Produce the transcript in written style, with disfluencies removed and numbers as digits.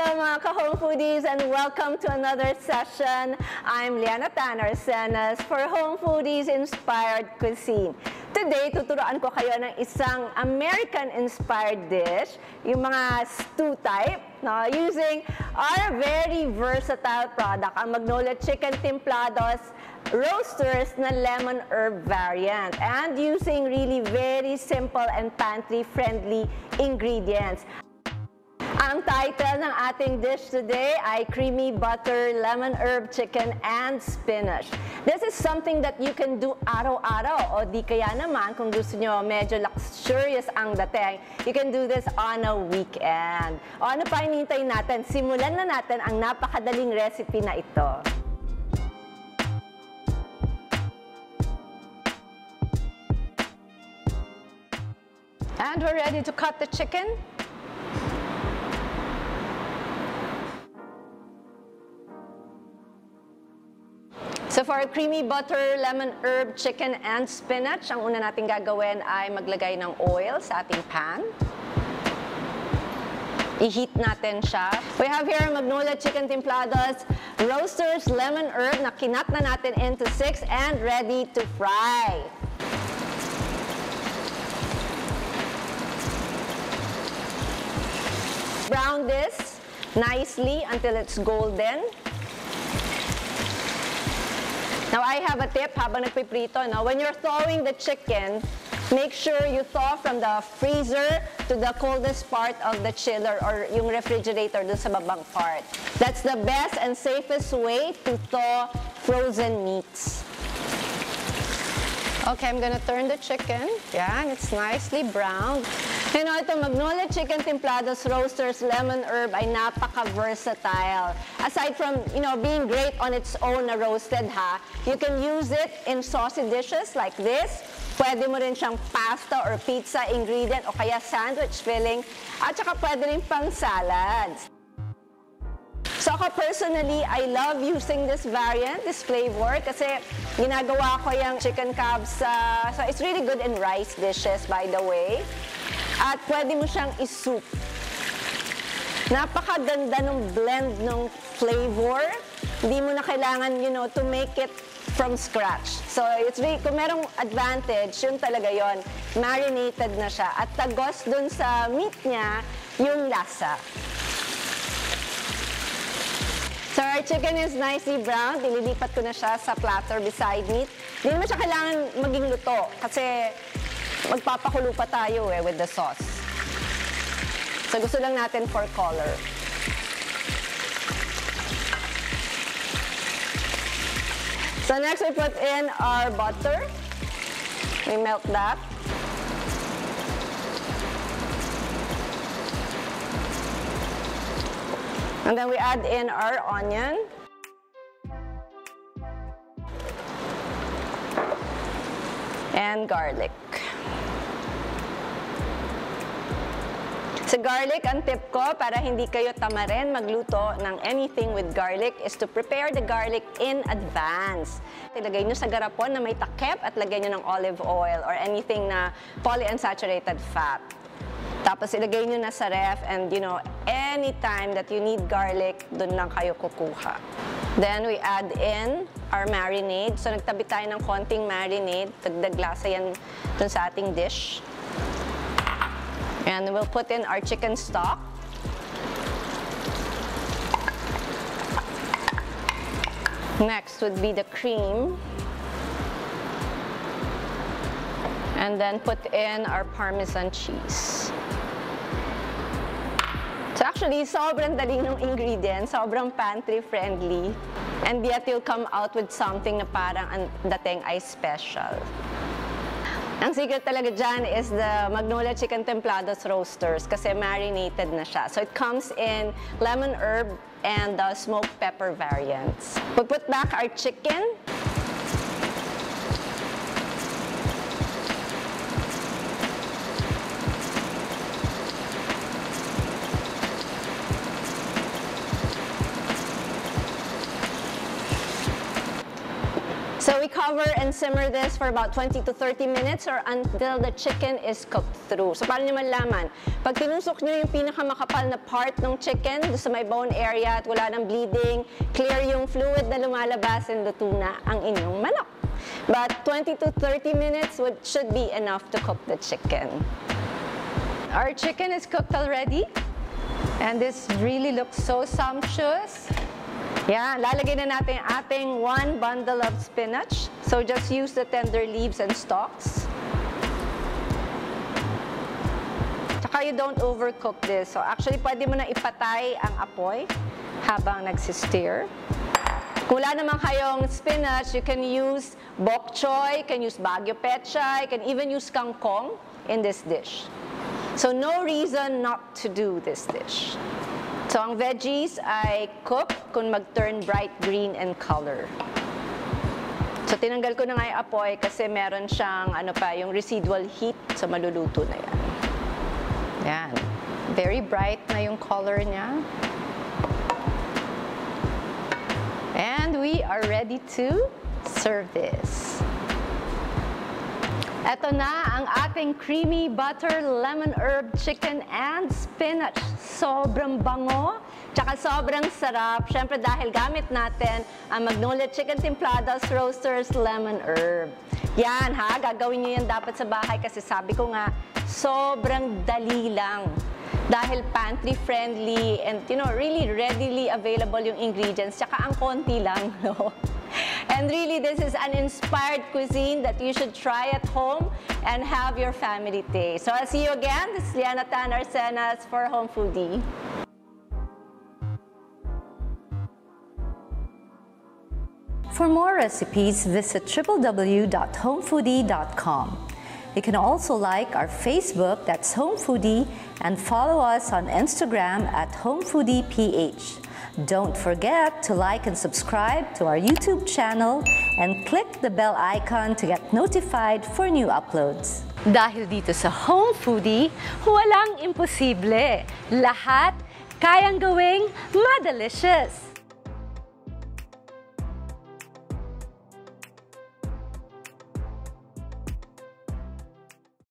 mga ka-home foodies, and welcome to another session. I'm Liana Tanarcenas for Home Foodies Inspired Cuisine. Today, tuturuan ko kayo ng isang American-inspired dish, yung mga stew type, no, using our very versatile product, ang Magnolia Chicken Timplados roasters na lemon herb variant, and using really very simple and pantry-friendly ingredients. Ang title ng ating dish today ay Creamy Butter Lemon Herb Chicken and Spinach. This is something that you can do araw-araw, o di kaya naman kung gusto nyo medyo luxurious ang dating, you can do this on a weekend. O ano pa hinihintay natin? Simulan na natin ang napakadaling recipe na ito. And we're ready to cut the chicken. So for our creamy butter, lemon herb, chicken, and spinach, ang una natin gagawin ay maglagay ng oil sa ating pan. I-heat natin siya. We have here Magnolia Chicken Timplados roasters, lemon herb na kinat na natin into 6 and ready to fry. Brown this nicely until it's golden. Now, I have a tip habang nagpiprito, no? When you're thawing the chicken, make sure you thaw from the freezer to the coldest part of the chiller or yung refrigerator dun sa babang part. That's the best and safest way to thaw frozen meats. Okay, I'm gonna turn the chicken. Yan, it's nicely browned. You know, ito Magnolia Chicken Timplados Roasters Lemon Herb ay napaka-versatile. Aside from, you know, being great on its own na roasted, you can use it in saucy dishes like this. Pwede mo rin siyang pasta or pizza ingredient o kaya sandwich filling. At saka pwede rin pang salads. So ako personally, I love using this variant, this flavor, kasi ginagawa ko yung chicken cubes. So it's really good in rice dishes, by the way. At pwede mo siyang isoup. Napakaganda ng blend ng flavor. Hindi mo na kailangan, you know, to make it from scratch. So it's really, kung merong advantage, yun talaga yun. Marinated na siya. At tagos dun sa meat niya, yung lasa. So our chicken is nicely browned. Ililipat ko na siya sa platter beside meat. Hindi naman siya kailangan maging luto kasi magpapakulo pa tayo with the sauce. So gusto lang natin for color. So next we put in our butter. We melt that. And then we add in our onion. And garlic. Sa garlic, ang tip ko para hindi kayo tamarin magluto ng anything with garlic is to prepare the garlic in advance. Ilagay nyo sa garapon na may takip at lagay nyo ng olive oil or anything na polyunsaturated fat. Tapos ilagay nyo na sa ref and you know, anytime that you need garlic, dun lang kayo kukuha. Then we add in our marinade. So nagtabi tayo ng konting marinade. Dagdag lasa yan dun sa ating dish. And we'll put in our chicken stock. Next would be the cream. And then put in our Parmesan cheese. So actually, sobrang dali ng ingredients, sobrang pantry-friendly. And yet, you'll come out with something na parang ang dating ay special. Ang secret talaga dyan is the Magnolia Chicken Timplados Roasters kasi marinated na siya. So it comes in lemon herb and the smoked pepper variants. We put back our chicken. So we cover and simmer this for about 20 to 30 minutes or until the chicken is cooked through. So, paano nyo malaman? Pag tinusok nyo yung pinakamakapal na part ng chicken, doon sa may bone area at wala nang bleeding, clear yung fluid na lumalabas and luto na ang inyong manok. But 20 to 30 minutes should be enough to cook the chicken. Our chicken is cooked already. And this really looks so sumptuous. Yan, lalagay na natin ating 1 bundle of spinach. So just use the tender leaves and stalks. Tsaka you don't overcook this. So actually, pwede mo na ipatay ang apoy habang nagsistir. Kung wala naman kayong spinach, you can use bok choy, you can use Baguio pechay, you can even use kangkong in this dish. So no reason not to do this dish. So ang veggies ay cook kung mag-turn bright green in color. So tinanggal ko na nga yung apoy kasi meron siyang yung residual heat. So maluluto na yan. Yan. Very bright na yung color niya. And we are ready to serve this. Ito na ang ating creamy butter lemon herb chicken and spinach. Sobrang bango, tsaka sobrang sarap. Siyempre dahil gamit natin ang Magnolia Chicken Timplados Roasters Lemon Herb. Yan ha, gagawin nyo yan dapat sa bahay kasi sabi ko nga, sobrang dali lang. Dahil pantry friendly and really readily available yung ingredients, tsaka ang konti lang, no? And really, this is an inspired cuisine that you should try at home and have your family taste. So I'll see you again. This is Liana Tan Arsenas for Home Foodie. For more recipes, visit www.homefoodie.com. You can also like our Facebook, that's Home Foodie, and follow us on Instagram at HomeFoodiePH. Don't forget to like and subscribe to our YouTube channel and click the bell icon to get notified for new uploads. Dahil dito sa Home Foodie, walang imposible. Lahat kayang gawing madelicious.